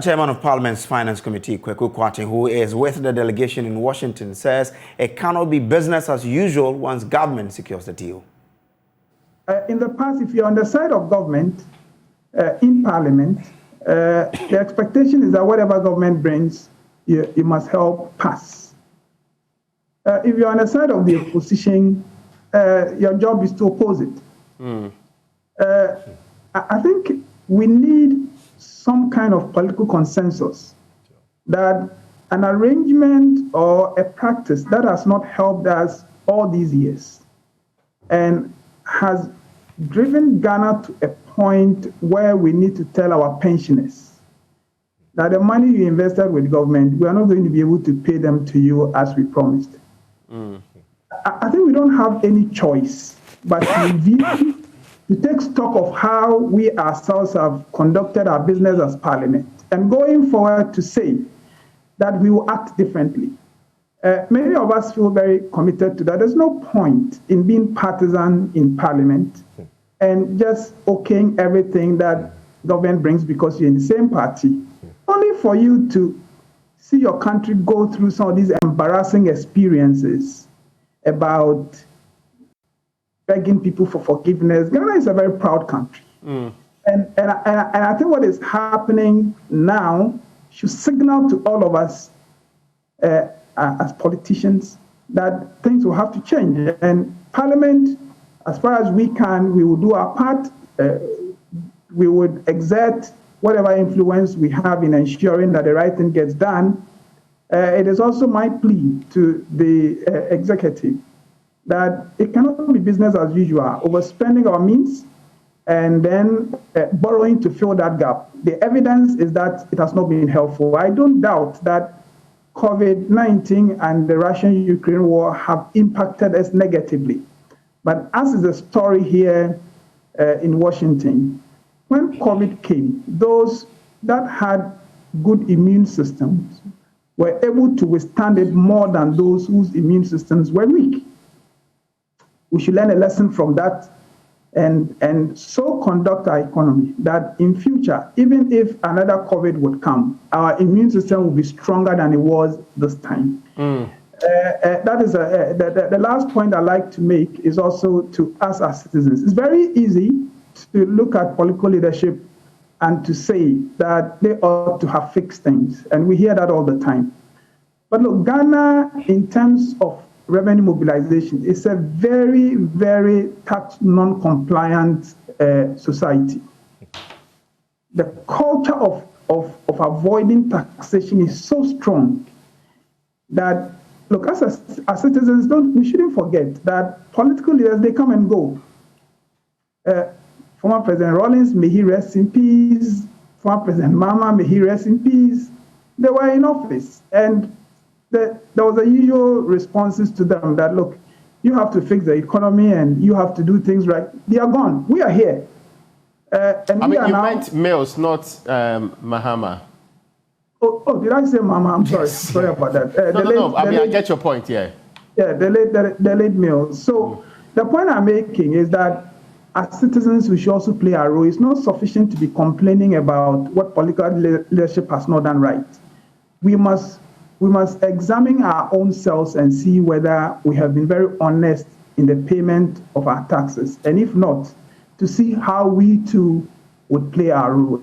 Chairman of Parliament's Finance Committee, Kwarteng, who is with the delegation in Washington, says it cannot be business as usual once government secures the deal. In the past, if you're on the side of government in Parliament, the expectation is that whatever government brings, you must help pass. If you're on the side of the opposition, your job is to oppose it. I think we need some kind of political consensus that an arrangement or a practice that has not helped us all these years and has driven Ghana to a point where we need to tell our pensioners that the money you invested with government, we are not going to be able to pay them to you as we promised. I think we don't have any choice but to review, to take stock of how we ourselves have conducted our business as Parliament, and going forward to say that we will act differently. Many of us feel very committed to that. There's no point in being partisan in Parliament and just okaying everything that government brings because you're in the same party, only for you to see your country go through some of these embarrassing experiences about begging people for forgiveness. Ghana is a very proud country. And I think what is happening now should signal to all of us as politicians that things will have to change. And Parliament, as far as we can, we will do our part. We would exert whatever influence we have in ensuring that the right thing gets done. It is also my plea to the executive that it cannot be business as usual, overspending our means and then borrowing to fill that gap. The evidence is that it has not been helpful. I don't doubt that COVID-19 and the Russian-Ukraine war have impacted us negatively. But as is the story here in Washington, when COVID came, those that had good immune systems were able to withstand it more than those whose immune systems were weak. We should learn a lesson from that and so conduct our economy that in future, even if another COVID would come, our immune system will be stronger than it was this time. That is the last point I'd like to make is also to us as citizens. It's very easy to look at political leadership and to say that they ought to have fixed things, and we hear that all the time. But look, Ghana, in terms of revenue mobilization, is a very, very tax non-compliant society. The culture of avoiding taxation is so strong that, look, as citizens, we shouldn't forget that political leaders, they come and go. Former President Rawlings, may he rest in peace. Former President Mama, may he rest in peace. They were in office, and there was the usual responses to them that, look, you have to fix the economy and you have to do things right. They are gone. We are here. And I mean, you meant Mills, not Mahama. Oh, did I say Mama? I'm sorry. Yes. Sorry about that. No. I get your point, yeah. Yeah, the late Mills. So the point I'm making is that as citizens, we should also play our role. It's not sufficient to be complaining about what political leadership has not done right. We must examine our own selves and see whether we have been very honest in the payment of our taxes. And if not, to see how we too would play our role.